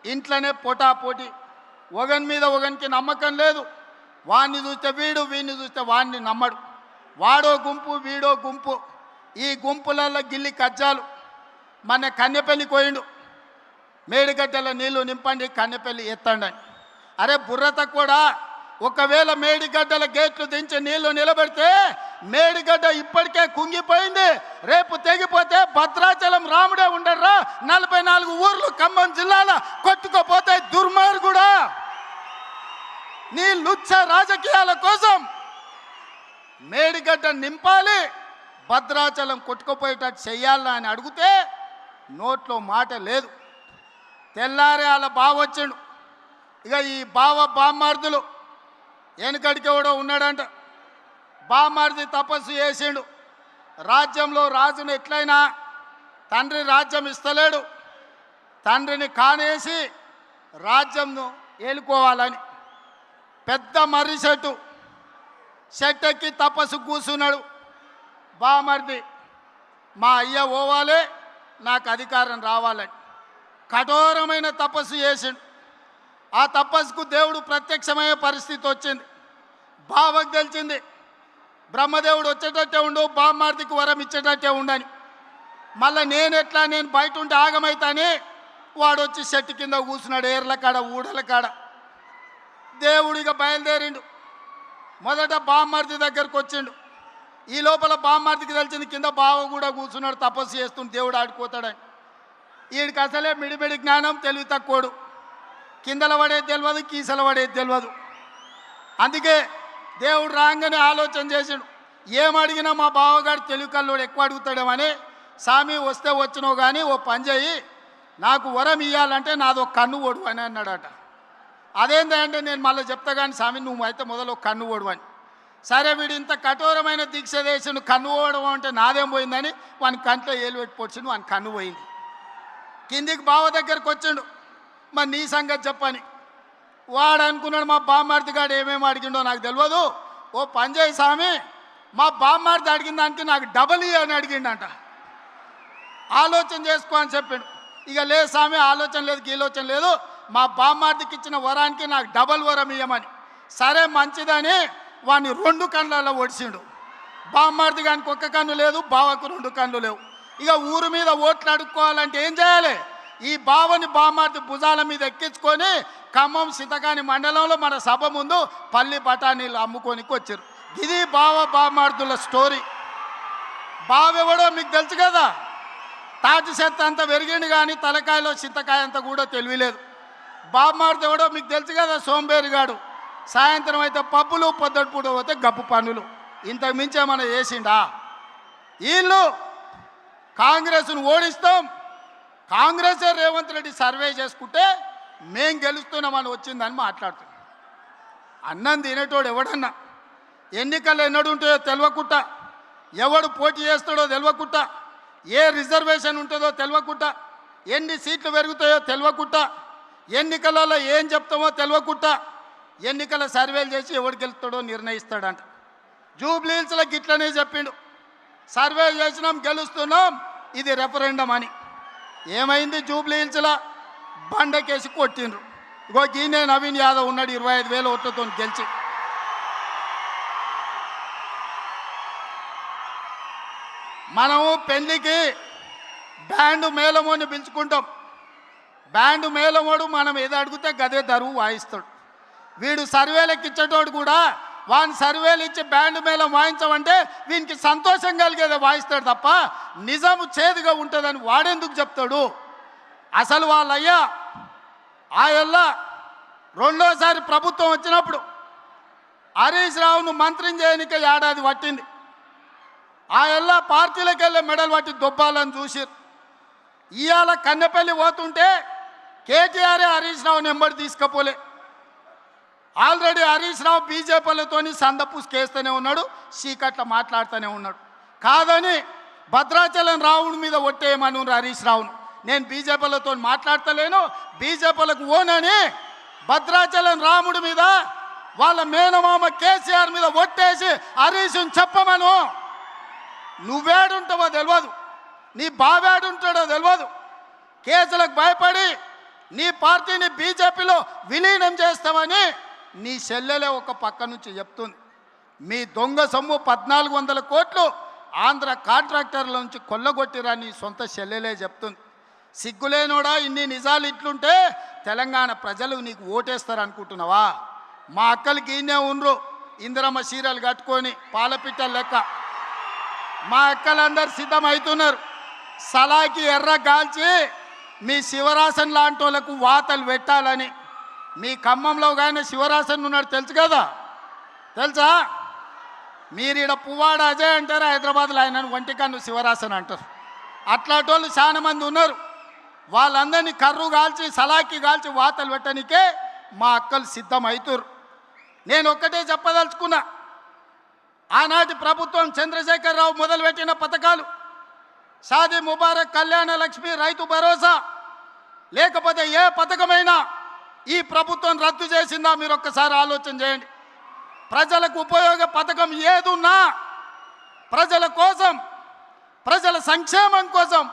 ఇంట్లోనే పోటాపోటీ, ఒకని మీద ఒకనికి నమ్మకం లేదు. వాడిని చూస్తే వీడు, వీడిని చూస్తే వాడిని నమ్మడు. వాడో గుంపు, వీడో గుంపు, ఈ గుంపులలో గిల్లి కజ్జాలు. మన కన్నెపల్లి పోయిండు, మేడిగడ్డల నీళ్లు నింపండి, కన్నెపల్లి ఎత్తండి. అరే బుర్ర తక్కువడా, ఒకవేళ మేడిగడ్డల గేట్లు దించి నీళ్లు నిలబెడితే మేడిగడ్డ ఇప్పటికే కుంగిపోయింది. రేపు తెగిపోతే భద్రాచలం రాముడే ఉండర్రా. 44 ఊర్లు ఖమ్మం జిల్లాలో కొట్టుకోపోతే దుర్మార్గుడా. నీ లుచ్చ రాజకీయాల కోసం మేడిగడ్డ నింపాలి, భద్రాచలం కొట్టుకుపోయేటట్టు చెయ్యాలా అని అడిగితే నోట్లో మాట లేదు. తెల్లారే వాళ్ళ బావ వచ్చిండు. ఇక ఈ బామ్మార్దులు వెనకడికి ఎవడో ఉన్నాడంట. బామ్మార్ది తపస్సు చేసిండు. రాజ్యంలో రాజును ఎట్లయినా తండ్రి రాజ్యం ఇస్తలేడు, తండ్రిని కానేసి రాజ్యంను ఏలుకోవాలని పెద్ద మర్రి చెట్టు ఎక్కి తపస్సు కూర్చున్నాడు. బామర్ది మా అయ్య పోవాలి, నాకు అధికారం రావాలని కఠోరమైన తపస్సు చేసిండు. ఆ తపస్సుకు దేవుడు ప్రత్యక్షమయ్యే పరిస్థితి వచ్చింది. బావకు తెలిసింది బ్రహ్మదేవుడు వచ్చేటట్టే ఉండు, బామ్మార్దికి వరం ఇచ్చేటట్టే ఉండని. మళ్ళీ నేను బయట ఉంటే ఆగమైతాని వాడు వచ్చి చెట్టు కింద కూర్చున్నాడు, ఏర్ల కాడ ఊడల కాడ. దేవుడిగా బయలుదేరిండు. మొదట బామ్మార్ది దగ్గరకు వచ్చిండు. ఈ లోపల బామ్మార్దికి తెలిసింది కింద బావ కూడా కూర్చున్నాడు, తపస్సు చేస్తుంటే దేవుడు ఆడిపోతాడని. వీడికి అసలే మిడిమిడి జ్ఞానం, తెలివి తక్కువడు. కిందల పడేది తెలియదు, కీసల పడేది తెలియదు. అందుకే దేవుడు రాగానే ఆలోచన చేసిండు, ఏమడిగినా మా బావగాడు తెలివి కల్లోడు ఎక్కువ అడుగుతాడేమని. స్వామి వస్తే వచ్చినావు కానీ ఓ పని చేయి, నాకు వరం ఇవ్వాలంటే నాదో కన్ను ఓడు అని అన్నాడట. అదేంటంటే నేను మళ్ళీ చెప్తా కానీ స్వామి నువ్వు అయితే మొదలు కన్ను ఓడు అని. సరే వీడు ఇంత కఠోరమైన దీక్ష చేసిండు, కన్ను ఓడడం అంటే నాదేం పోయిందని వాని కంట్లో ఏలు పెట్టి పొడిచిండు, వాని కన్ను పోయింది. కిందికి బావ దగ్గరకు వచ్చిండు, మరి నీ సంగతి చెప్పని. వాడు అనుకున్నాడు మా బామ్మార్ది గాడు ఏమేమి అడిగిండో నాకు తెలియదు, ఓ పని చేయి స్వామి, మా బామ్మార్ది అడిగిన దానికి నాకు డబల్ అని అడిగిండంట. ఆలోచన చేసుకో అని చెప్పిండు. ఇక లేదు స్వామి ఆలోచన లేదు గీలోచన లేదు, మా బామ్మార్దికి ఇచ్చిన వరానికి నాకు డబల్ వరం ఇవ్వమని. సరే మంచిదని వాడిని 2 కళ్ళల్లో ఒడిచిండు. బామ్మార్ది గానికి 1 కన్ను లేదు, బావకు 2 కన్ను లేవు. ఇక ఊరు మీద ఓట్లు అడుక్కోవాలంటే ఏం చేయాలి? ఈ బావని బామ్మార్ది భుజాల మీద ఎక్కించుకొని ఖమ్మం సింతకాని మండలంలో మన సభ ముందు పల్లి బఠానీలు అమ్ముకోనికి వచ్చారు. ఇది బామ్మార్దుల స్టోరీ. బావెవడో మీకు తెలుసు కదా, తాటి చెత్త అంత పెరిగిండు కానీ తలకాయలో చింతకాయ అంత కూడా తెలియలేదు. బామ్మార్ది ఎవడో మీకు తెలుసు కదా, సోంబేరిగాడు. సాయంత్రం అయితే పప్పులు, పొద్దుటిపూట పోతే గప్పు పన్నులు. ఇంతకు మించి ఏమైనా చేసిండా? వీళ్ళు కాంగ్రెస్ను ఓడిస్తాం, కాంగ్రెసే రేవంత్ రెడ్డి సర్వే చేసుకుంటే మేం గెలుస్తున్నామని వచ్చిందని మాట్లాడుతున్నాం. అన్నం తినేటోడు ఎవడన్నా ఎన్నికలు ఎన్నడు ఉంటాయో తెలియకుండా, ఎవడు పోటీ చేస్తాడో తెలియకుండా, ఏ రిజర్వేషన్ ఉంటుందో తెలియకుండా, ఎన్ని సీట్లు పెరుగుతాయో తెలియకుండా, ఎన్నికలలో ఏం చెప్తామో తెలియకుండా ఎన్నికల సర్వేలు చేసి ఎవడు గెలుస్తాడో నిర్ణయిస్తాడంట. జూబ్లీ హిల్స్లో గిట్లనే చెప్పిండు, సర్వే చేసినాం గెలుస్తున్నాం, ఇది రెఫరెండం అని. ఏమైంది? జూబ్లీ హిల్స్లో బండకేసి కొట్టిండ్రు. ఇగో గీనే నవీన్ యాదవ్ ఉన్నాడు 25,000 ఓట్లతో గెలిచి. మనము పెళ్లికి బ్యాండు మేళమోని పిలుచుకుంటాం. బ్యాండు మేళమోడు మనం ఏదో అడిగితే గదే దరువు వాయిస్తాడు. వీడు సర్వేలకు ఇచ్చేటోడు కూడా వాని సర్వేలు ఇచ్చి బ్యాండు మేళం వాయించమంటే వీనికి సంతోషం కలిగేదే వాయిస్తాడు తప్ప నిజము చేదుగా ఉంటుందని వాడెందుకు చెప్తాడు? అసలు వాళ్ళయ్యా ఆయల్లా 2వ ప్రభుత్వం వచ్చినప్పుడు హరీష్ రావును మంత్రిని చేయనికే ఏడాది పట్టింది. ఆయల్లా పార్టీలకు వెళ్ళే మెడల్ పట్టి దొబ్బాలని చూసిరు. ఇవాళ కన్నెపల్లి పోతుంటే కేటీఆర్ హరీష్ రావుని ఎంబడి తీసుకపోలే. ఆల్రెడీ హరీష్ రావు బీజేపీలతో సందపూసుకేస్తూనే ఉన్నాడు, చీకట్ల మాట్లాడుతూనే ఉన్నాడు. కాదని భద్రాచలం రావుడి మీద ఒట్టేయమని హరీష్ రావును. నేను బీజేపీలతో మాట్లాడతలేను, బీజేపీలకు ఓనని భద్రాచలం రాముడి మీద వాళ్ళ మేనమామ కేసీఆర్ మీద ఒట్టేసి హరీష్ని చెప్పమను. నువ్వేడుంటావో తెలియదు, నీ బావేడుంటాడో తెలియదు. కేసులకు భయపడి నీ పార్టీని బీజేపీలో విలీనం చేస్తామని నీ చెల్లెలే ఒక పక్క నుంచి చెప్తుంది. మీ దొంగ సొమ్ము 1400 కోట్లు ఆంధ్ర కాంట్రాక్టర్ల నుంచి కొల్లగొట్టిరా నీ సొంత చెల్లెలే చెప్తుంది. సిగ్గులేనోడా, ఇన్ని నిజాలు ఇట్లుంటే తెలంగాణ ప్రజలు నీకు ఓటేస్తారు అనుకుంటున్నావా? మా అక్కలకి ఈయనే ఉండ్రు ఇందిరమ్మ చీరలు కట్టుకొని పాలపిట్టలు లెక్క. మా అక్కలందరూ సిద్ధమవుతున్నారు. సలాకి ఎర్ర గాల్చి మీ శివరాసన్ లాంటి వాళ్ళకు వాతలు పెట్టాలని. మీ ఖమ్మంలో కానీ శివరాసన్ ఉన్నాడు తెలుసు కదా, తెలుసా? మీరు ఈడ పువ్వాడ అజయ్ అంటారు, హైదరాబాద్లో ఆయన ఒంటికన్ను శివరాసన్ అంటారు. అట్లాంటి వాళ్ళు చాలా మంది ఉన్నారు. వాళ్ళందరినీ కర్రు కాల్చి సలాకి కాల్చి వాతలు పెట్టడానికే మా అక్కలు సిద్ధమవుతారు. నేను ఒక్కటే చెప్పదలుచుకున్నా, ఆనాటి ప్రభుత్వం చంద్రశేఖరరావు మొదలుపెట్టిన పథకాలు షాదీ ముబారక్, కళ్యాణ లక్ష్మి, రైతు భరోసా, లేకపోతే ఏ పథకమైనా ఈ ప్రభుత్వం రద్దు చేసిందా మీరు ఒక్కసారి ఆలోచన చేయండి. ప్రజలకు ఉపయోగ పథకం ఏదున్నా ప్రజల కోసం, ప్రజల సంక్షేమం కోసం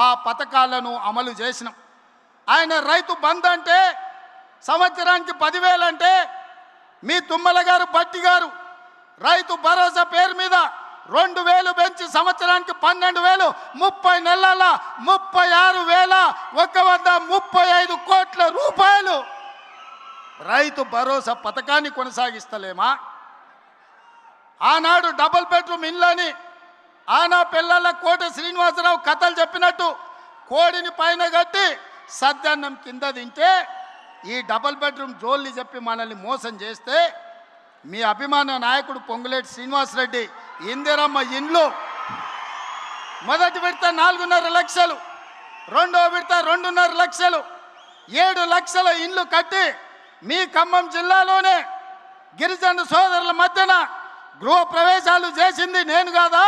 ఆ పథకాలను అమలు చేసినాం. ఆయన రైతు బంధు అంటే సంవత్సరానికి 10,000 అంటే, మీ తుమ్మల గారు బట్టి గారు రైతు భరోసా పేరు మీద 2,000 పెంచి సంవత్సరానికి 12,000, 30 నెలల 36,135 కోట్ల రూపాయలు రైతు భరోసా పథకాన్ని కొనసాగిస్తలేమా? ఆనాడు డబుల్ బెడ్రూమ్ ఇళ్ళని ఆనా పిల్లల కోట శ్రీనివాసరావు కథలు చెప్పినట్టు కోడిని పైన కట్టి సద్దన్నం కింద తింటే, ఈ డబుల్ బెడ్రూమ్ జోల్ని చెప్పి మనల్ని మోసం చేస్తే, మీ అభిమాన నాయకుడు పొంగులేటి శ్రీనివాసరెడ్డి ఇందిరమ్మ ఇండ్లు మొదటి విడత 4.5 లక్షలు, రెండో విడత 2.5 లక్షలు, 7 లక్షల ఇండ్లు కట్టి మీ ఖమ్మం జిల్లాలోనే గిరిజన సోదరుల మధ్యన గృహ ప్రవేశాలు చేసింది నేను కాదా?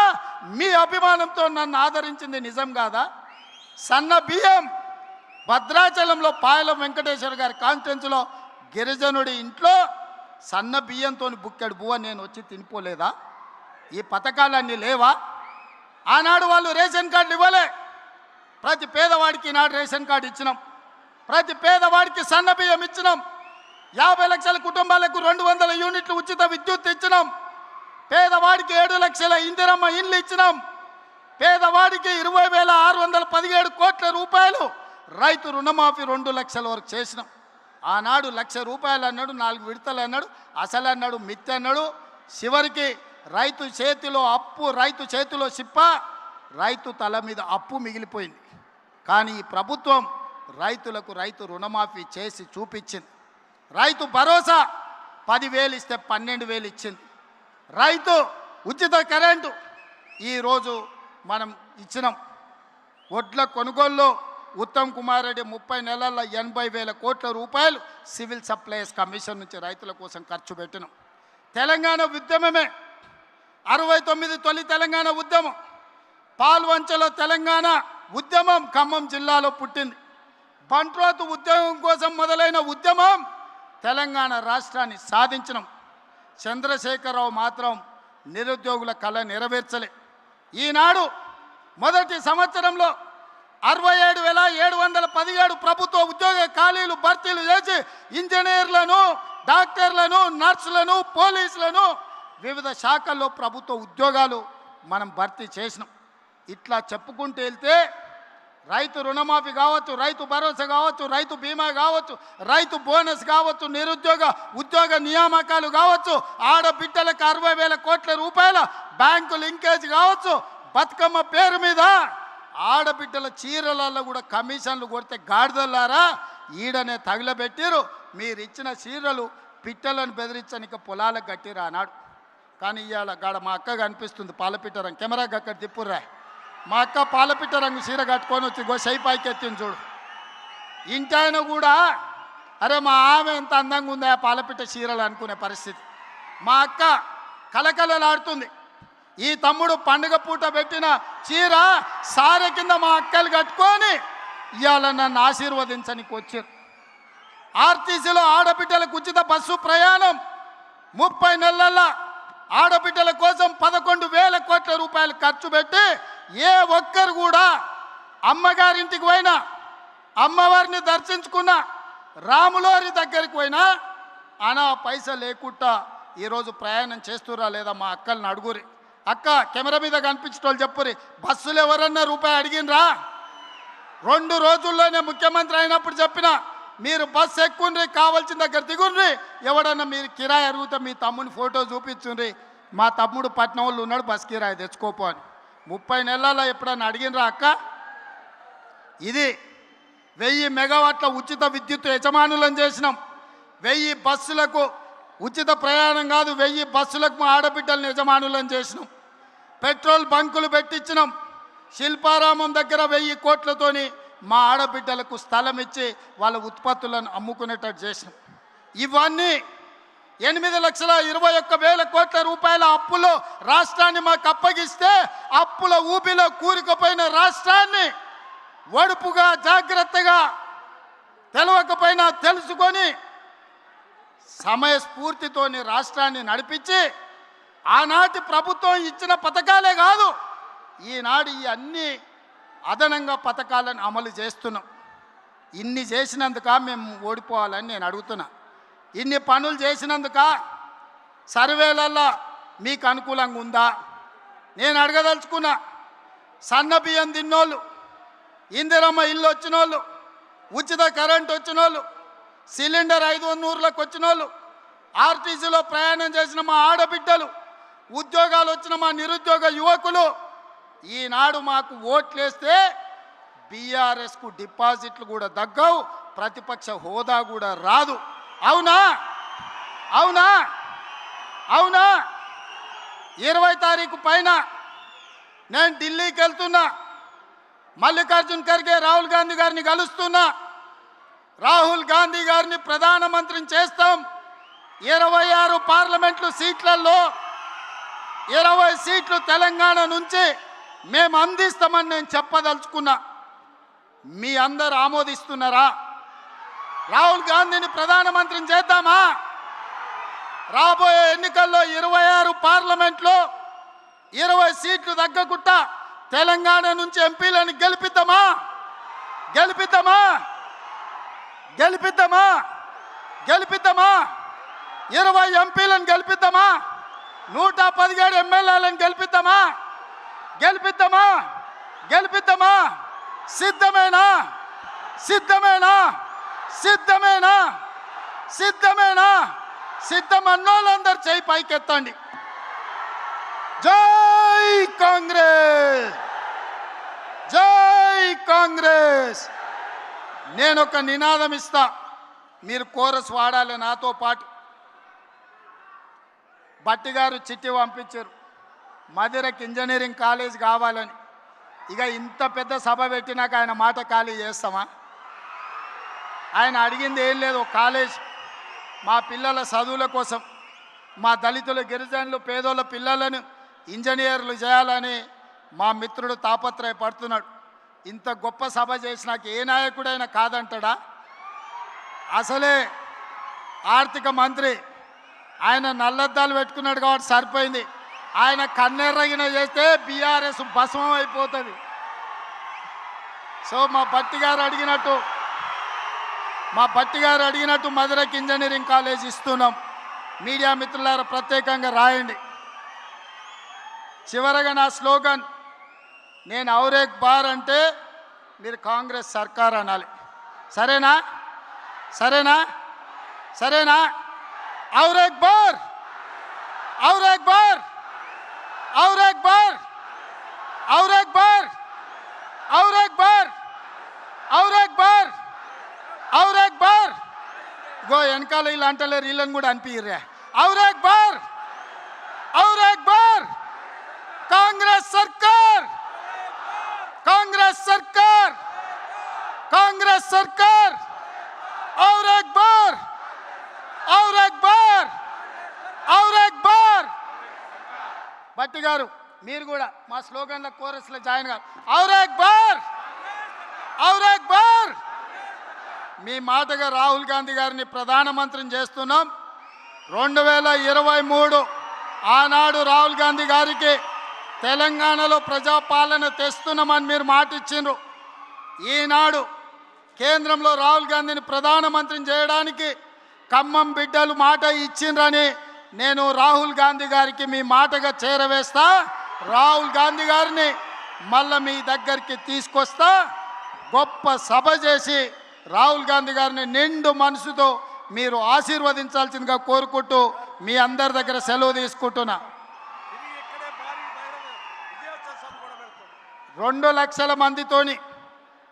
మీ అభిమానంతో నన్ను ఆదరించింది నిజం కాదా? సన్న బియ్యం భద్రాచలంలో పాయలం వెంకటేశ్వర గారి కాన్స్టిట్యున్సీలో గిరిజనుడి ఇంట్లో సన్న బియ్యంతో బుక్కెడు బువ్వ నేను వచ్చి తినిపోలేదా? ఈ పథకాలన్నీ లేవా? ఆనాడు వాళ్ళు రేషన్ కార్డులు ఇవ్వలే. ప్రతి పేదవాడికి ఈనాడు రేషన్ కార్డు ఇచ్చినాం. ప్రతి పేదవాడికి సన్న బియ్యం ఇచ్చినాం. 50 లక్షల కుటుంబాలకు 200 యూనిట్లు ఉచిత విద్యుత్ ఇచ్చినాం. పేదవాడికి 7 లక్షల ఇందిరమ్మ ఇండ్లు ఇచ్చినాం. పేదవాడికి 20,617 కోట్ల రూపాయలు రైతు రుణమాఫీ 2 లక్షల వరకు చేసినాం. ఆనాడు 1,00,000 రూపాయలు అన్నాడు, 4 విడతలు అన్నాడు, అసలు అన్నాడు, మిత్తి అన్నాడు. చివరికి రైతు చేతిలో అప్పు, రైతు చేతిలో సిప్ప, రైతు తల మీద అప్పు మిగిలిపోయింది. కానీ ఈ ప్రభుత్వం రైతులకు రైతు రుణమాఫీ చేసి చూపించింది. రైతు భరోసా 10,000 ఇస్తే 12,000 ఇచ్చింది. రైతు ఉచిత కరెంటు ఈరోజు మనం ఇచ్చినాం. వడ్ల కొనుగోలులో ఉత్తమ్ కుమార్ రెడ్డి 30 నెలల్లో 80,000 కోట్ల రూపాయలు సివిల్ సప్లైస్ కమిషన్ నుంచి రైతుల కోసం ఖర్చు పెట్టినాం. తెలంగాణ ఉద్యమమే 69 తొలి తెలంగాణ ఉద్యమం, పాల్వంచలో తెలంగాణ ఉద్యమం ఖమ్మం జిల్లాలో పుట్టింది. బంట్రోతు ఉద్యమం కోసం మొదలైన ఉద్యమం తెలంగాణ రాష్ట్రాన్ని సాధించినాం. చంద్రశేఖరరావు మాత్రం నిరుద్యోగుల కళ నెరవేర్చలే. ఈనాడు మొదటి సంవత్సరంలో 67,717 ప్రభుత్వ ఉద్యోగ ఖాళీలు భర్తీలు చేసి ఇంజనీర్లను, డాక్టర్లను, నర్సులను, పోలీసులను వివిధ శాఖల్లో ప్రభుత్వ ఉద్యోగాలు మనం భర్తీ చేసినాం. ఇట్లా చెప్పుకుంటూ వెళ్తే రైతు రుణమాఫీ కావచ్చు, రైతు భరోసా కావచ్చు, రైతు బీమా కావచ్చు, రైతు బోనస్ కావచ్చు, నిరుద్యోగ ఉద్యోగ నియామకాలు కావచ్చు, ఆడబిడ్డలకు 60,000 కోట్ల రూపాయల బ్యాంకు లింకేజ్ కావచ్చు, బతుకమ్మ పేరు మీద ఆడబిడ్డల చీరలలో కూడా కమిషన్లు కొడితే గాడిదలారా ఈడనే తగిలబెట్టిరు. మీరు ఇచ్చిన చీరలు పిట్టలను బెదిరించనిక పొలాలకు కట్టిరు ఆనాడు. కానీ ఇవాళ గాడ మా అక్క కనిపిస్తుంది పాలపిట్ట రంగు, కెమెరాకి అక్కడ తిప్పుర్రా. మా అక్క పాలపిట్ట రంగు చీర కట్టుకొని వచ్చి సైపాయికి ఎత్తింది చూడు. ఇంటాయన కూడా అరే మా ఆమె ఎంత అందంగా ఉందా పాలపిట్ట చీరలు అనుకునే పరిస్థితి. మా అక్క కలకలలాడుతుంది. ఈ తమ్ముడు పండుగ పూట పెట్టిన చీర సారె కింద మా అక్కలు కట్టుకొని ఇవాళ నన్ను ఆశీర్వదించనికి వచ్చారు. ఆర్టీసీలో ఆడబిడ్డలకు ఉచిత బస్సు ప్రయాణం 30 నెలల్లో ఆడబిడ్డల కోసం 11,000 కోట్ల రూపాయలు ఖర్చు పెట్టి ఏ ఒక్కరు కూడా అమ్మగారింటికి పోయినా, అమ్మవారిని దర్శించుకున్న, రాములోరి దగ్గరికి పోయినా అనా పైసలు లేకుండా ఈరోజు ప్రయాణం చేస్తురా లేదా మా అక్కల్ని అడుగురి. అక్క కెమెరా మీద కనిపించేటోళ్ళు చెప్పురి, బస్సులు ఎవరన్నా రూపాయి అడిగినరా? 2 రోజుల్లోనే ముఖ్యమంత్రి అయినప్పుడు చెప్పిన మీరు బస్సు ఎక్కుండ్రి, కావాల్సిన దగ్గర దిగుండ్రి. ఎవడన్నా మీరు కిరాయి అడిగితే మీ తమ్ముని ఫోటో చూపించుండ్రి, మా తమ్ముడు పట్నం వాళ్ళు ఉన్నాడు, బస్ కిరాయి తెచ్చుకోపో అని. 30 నెలల్లో ఎప్పుడన్నా అడిగినరా అక్క? ఇది 1000 మెగావాట్ల ఉచిత విద్యుత్ యజమానులను చేసినాం. 1000 బస్సులకు ఉచిత ప్రయాణం కాదు, 1000 బస్సులకు మా ఆడబిడ్డలను యజమానులను చేసినాం. పెట్రోల్ బంకులు పెట్టించినాం. శిల్పారామం దగ్గర 1000 కోట్లతోని మా ఆడబిడ్డలకు స్థలం ఇచ్చి వాళ్ళ ఉత్పత్తులను అమ్ముకునేటట్టు చేసినాం. ఇవన్నీ 8,21,000 కోట్ల రూపాయల అప్పులో రాష్ట్రాన్ని మాకు అప్పగిస్తే, అప్పుల ఊబిలో కూరుకుపోయిన రాష్ట్రాన్ని ఒడుపుగా జాగ్రత్తగా తెలవకపోయినా తెలుసుకొని సమయస్ఫూర్తితోని రాష్ట్రాన్ని నడిపించి, ఆనాటి ప్రభుత్వం ఇచ్చిన పథకాలే కాదు, ఈనాడు ఈ అన్ని అదనంగా పథకాలను అమలు చేస్తున్నాం. ఇన్ని చేసినందుక మేము ఓడిపోవాలని నేను అడుగుతున్నా. ఇన్ని పనులు చేసినందుక సర్వేలల్లో మీకు అనుకూలంగా ఉందా? నేను అడగదలుచుకున్నా. సన్న బియ్యం తిన్నోళ్ళు, ఇందిరమ్మ ఇల్లు వచ్చినోళ్ళు, ఉచిత కరెంట్ వచ్చినోళ్ళు, సిలిండర్ 500లకు వచ్చినోళ్ళు, ఆర్టీసీలో ప్రయాణం చేసిన మా ఆడబిడ్డలు, ఉద్యోగాలు వచ్చిన మా నిరుద్యోగ యువకులు ఈనాడు మాకు ఓట్లేస్తే బీఆర్ఎస్కు డిపాజిట్లు కూడా దగ్గవు, ప్రతిపక్ష హోదా కూడా రాదు. అవునా? అవునా? అవునా? 20 తారీఖు పైన నేను ఢిల్లీకి వెళ్తున్నా. మల్లికార్జున్ ఖర్గే రాహుల్ గాంధీ గారిని కలుస్తున్నా. రాహుల్ గాంధీ గారిని ప్రధానమంత్రిని చేస్తాం. 26 పార్లమెంట్లు సీట్లలో 20 సీట్లు తెలంగాణ నుంచి మేము అందిస్తామని నేను చెప్పదలుచుకున్నా. మీ అందరు ఆమోదిస్తున్నారా? రాహుల్ గాంధీని ప్రధానమంత్రిని చేద్దామా? రాబోయే ఎన్నికల్లో 26 పార్లమెంట్లో 20 సీట్లు తగ్గకుండా తెలంగాణ నుంచి ఎంపీలను గెలిపిద్దామా? గెలిపిద్దామా? గెలిపిద్దామా? గెలిపిద్దామా? 20 ఎంపీలను గెలిపిద్దామా? 117 ఎమ్మెల్యేలను గెలిపిద్దామా? గెలిపిద్దామా? గెలిపిద్దామా? సిద్ధమేనా? సిద్ధమేనా? సిద్ధమేనా? సిద్ధమేనా? సిద్ధమన్నోళ్ళందరూ చేయి పైకెత్తండి. జై కాంగ్రెస్! జై కాంగ్రెస్! నేను ఒక నినాదం ఇస్తా, మీరు కోరస్ వాడాలి నాతో పాటు. భట్టి గారు చిట్టి పంపించారు, మధురకి ఇంజనీరింగ్ కాలేజ్ కావాలని. ఇక ఇంత పెద్ద సభ పెట్టినాక ఆయన మాట ఖాళీ చేస్తామా? ఆయన అడిగింది ఏం లేదు, కాలేజ్ మా పిల్లల చదువుల కోసం, మా దళితుల గిరిజనులు పేదోళ్ళ పిల్లలను ఇంజనీర్లు చేయాలని మా మిత్రుడు తాపత్రయపడుతున్నాడు. ఇంత గొప్ప సభ చేసినాక ఏ నాయకుడైనా కాదంటాడా? అసలే ఆర్థిక మంత్రి ఆయన నల్లద్దాలు పెట్టుకున్నాడు కాబట్టి సరిపోయింది. ఆయన కన్నెర్రగిన చేస్తే బీఆర్ఎస్ భస్మం అయిపోతుంది. సో మా భట్టి గారు అడిగినట్టు మధురకి ఇంజనీరింగ్ కాలేజ్ ఇస్తున్నాం. మీడియా మిత్రులారా ప్రత్యేకంగా రాయండి. చివరగా నా స్లోగన్, నేను ఔరేక్ బార్ అంటే మీరు కాంగ్రెస్ సర్కార్ అనాలి. సరేనా? సరేనా? సరేనా? ఔరేక్ బార్! ఔరేక్ బార్! ఔరేక్ బార్! ఔరేక్ బార్! ఔరేక్ బార్! ఔరేక్ బార్! ఔరేక్ బార్! గో వెనకాల వీళ్ళు అంటలేరు, వీళ్ళని కూడా అనిపించరా? ఔరేక్ బార్! ఔరేక్ బార్! కాంగ్రెస్ సర్కార్! కాంగ్రెస్ సర్కార్! కాంగ్రెస్ సర్కార్! ఔరేక్ బార్! ఔరేక్ బార్! ఔరేక్ బార్! భట్టి గారు మీరు కూడా మా స్లోగన్ల కోరస్లో జాయిన్ గారు. ఔరేక్ బార్! ఔరేక్ బార్! మీ మాటగా రాహుల్ గాంధీ గారిని ప్రధానమంత్రిని చేస్తున్నాం. 2023 ఆనాడు రాహుల్ గాంధీ గారికి తెలంగాణలో ప్రజాపాలన తెస్తున్నామని మీరు మాట ఇచ్చిండ్రు. ఈనాడు కేంద్రంలో రాహుల్ గాంధీని ప్రధానమంత్రిని చేయడానికి ఖమ్మం బిడ్డలు మాట ఇచ్చిండ్రని నేను రాహుల్ గాంధీ గారికి మీ మాటగా చేరవేస్తా. రాహుల్ గాంధీ గారిని మళ్ళీ మీ దగ్గరికి తీసుకొస్తా. గొప్ప సభ చేసి రాహుల్ గాంధీ గారిని నిండు మనసుతో మీరు ఆశీర్వదించాల్సిందిగా కోరుకుంటూ మీ అందరి దగ్గర సెలవు తీసుకుంటున్నా. 2 లక్షల మందితోని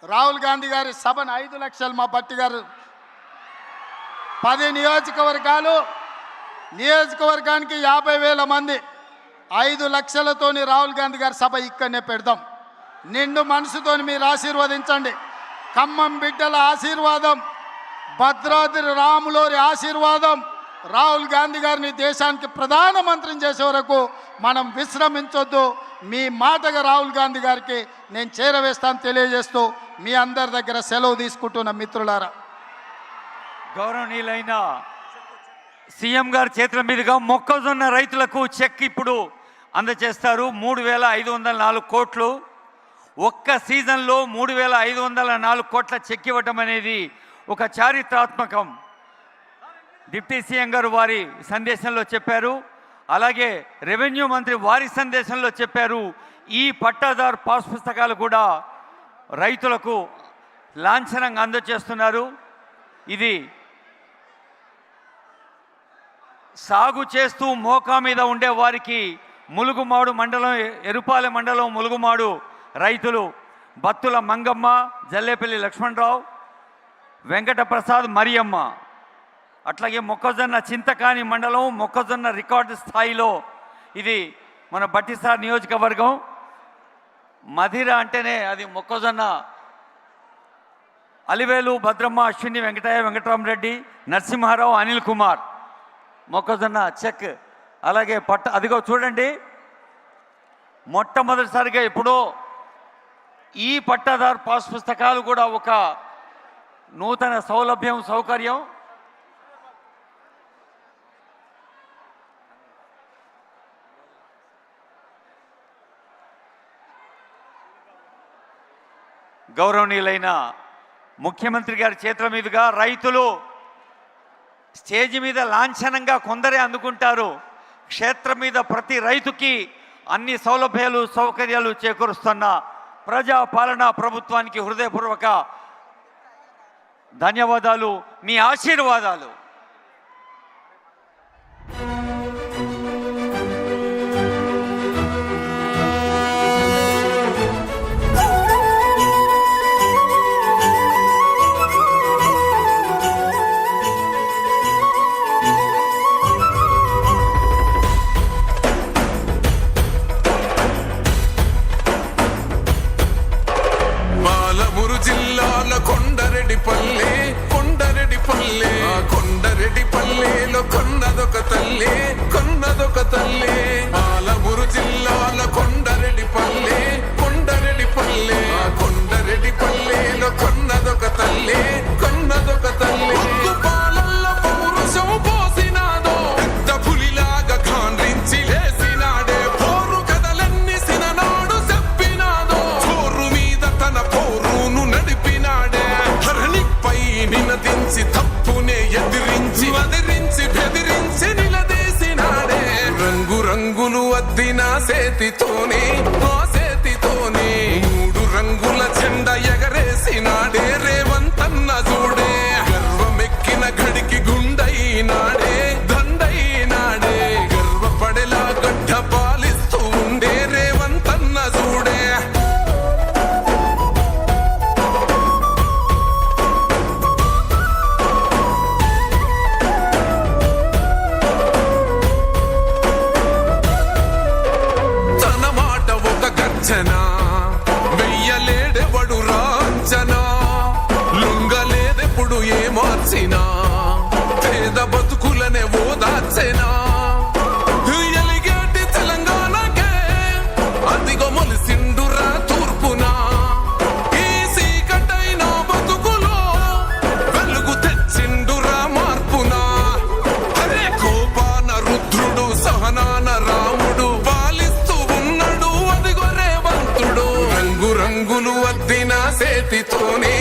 రాహుల్ గాంధీ గారి సభను 5 లక్షలు మా భట్టి గారు 10 నియోజకవర్గానికి 50,000 మంది 5 లక్షలతోని రాహుల్ గాంధీ గారి సభ ఇక్కడనే పెడదాం. నిండు మనసుతోని మీరు ఆశీర్వదించండి. ఖమ్మం బిడ్డల ఆశీర్వాదం, భద్రాద్రి రాములోరి ఆశీర్వాదం, రాహుల్ గాంధీ గారిని దేశానికి ప్రధానమంత్రిని చేసే వరకు మనం విశ్రమించొద్దు. మీ మాటగా రాహుల్ గాంధీ గారికి నేను చేరవేస్తాను తెలియజేస్తూ మీ అందరి దగ్గర సెలవు తీసుకుంటున్న మిత్రులారా. గౌరవనీయులైన సీఎం గారి చేతుల మీదుగా మొక్కజొన్న రైతులకు చెక్ ఇప్పుడు అందజేస్తారు. 3,504 కోట్లు. ఒక్క సీజన్లో 3,504 కోట్ల చెక్ ఇవ్వటం అనేది ఒక చారిత్రాత్మకం. డిప్యూటీ సీఎం గారు వారి సందేశంలో చెప్పారు. అలాగే రెవెన్యూ మంత్రి వారి సందేశంలో చెప్పారు. ఈ పట్టాదారు పాస్ పుస్తకాలు కూడా రైతులకు లాంఛనంగా అందజేస్తున్నారు. ఇది సాగు చేస్తూ మోకా మీద ఉండే వారికి ములుగుమాడు మండలం, ఎరుపాలెం మండలం ములుగుమాడు రైతులు బత్తుల మంగమ్మ, జల్లేపల్లి లక్ష్మణరావు, వెంకటప్రసాద్, మరియమ్మ, అట్లాగే మొక్కజొన్న చింతకాని మండలం మొక్కజొన్న రికార్డు స్థాయిలో ఇది మన బట్టిసార్ నియోజకవర్గం. మధిర అంటేనే అది మొక్కజొన్న. అలివేలు, భద్రమ్మ, అశ్విని, వెంకటయ్య, వెంకటరామరెడ్డి, నరసింహారావు, అనిల్ కుమార్ మొక్కజొన్న చెక్. అలాగే అదిగో చూడండి, మొట్టమొదటిసారిగా ఎప్పుడో ఈ పట్టాదారు పాస్ పుస్తకాలు కూడా ఒక నూతన సౌలభ్యం, సౌకర్యం. గౌరవనీయులైన ముఖ్యమంత్రి గారి చేతుల మీదుగా రైతులు స్టేజ్ మీద లాంఛనంగా కొందరే అందుకుంటారు. క్షేత్రం మీద ప్రతి రైతుకి అన్ని సౌలభ్యాలు, సౌకర్యాలు చేకూరుస్తున్న ప్రజా పాలనా ప్రభుత్వానికి హృదయపూర్వక ధన్యవాదాలు, మీ ఆశీర్వాదాలు. కొండరెడ్డిపల్లెలో కొన్నదొక తల్లి. పాలమూరు జిల్లాల కొండరెడ్డిపల్లె, కొండరెడ్డిపల్లెలో కొన్నదొక తల్లి. పాలల్ల పౌరుషం పోసినాదో, పెద్ద పులిలాగా ఖాండ్రించి లేసినాడే. పోరు కథలన్నీ సిననాడు చెప్పినాదో, చోరు మీద తన పోరును నడిపినాడే. హరణిపై నినదించి తప్పునే ఎదిరించి బెదిరించి నిలదీసినాడే. రంగులు అద్దిన సేతితోనే 3 రంగుల జెండా ఎగరేసినాడే. రేవంతన్న చూడే గర్వమెక్కిన గడికి గుండైనాడే, దండైనాడే. గర్వపడేలా గడ్డ పాలిస్తూ ఉండే రేవంతన్న చూడే. వెయ్యలేడెవడు రాంచనా, లొంగలేదెప్పుడు ఏ మార్చినా, పేద బతుకులనే ఓదార్చెనా. ఎలిగేటి తెలంగాణకే అదిగో మొలిసిండురా తూర్పునా. ఈ సీకటైన బతుకులో వెలుగు తెచ్చిండురా మార్పునా. అరే కోపాన రుద్రుడు, సహనాన రాముడు పాలిస్తూ ఉన్నాడు అదిగో రేవంతుడు. రంగులు అద్దిన సేతితోనే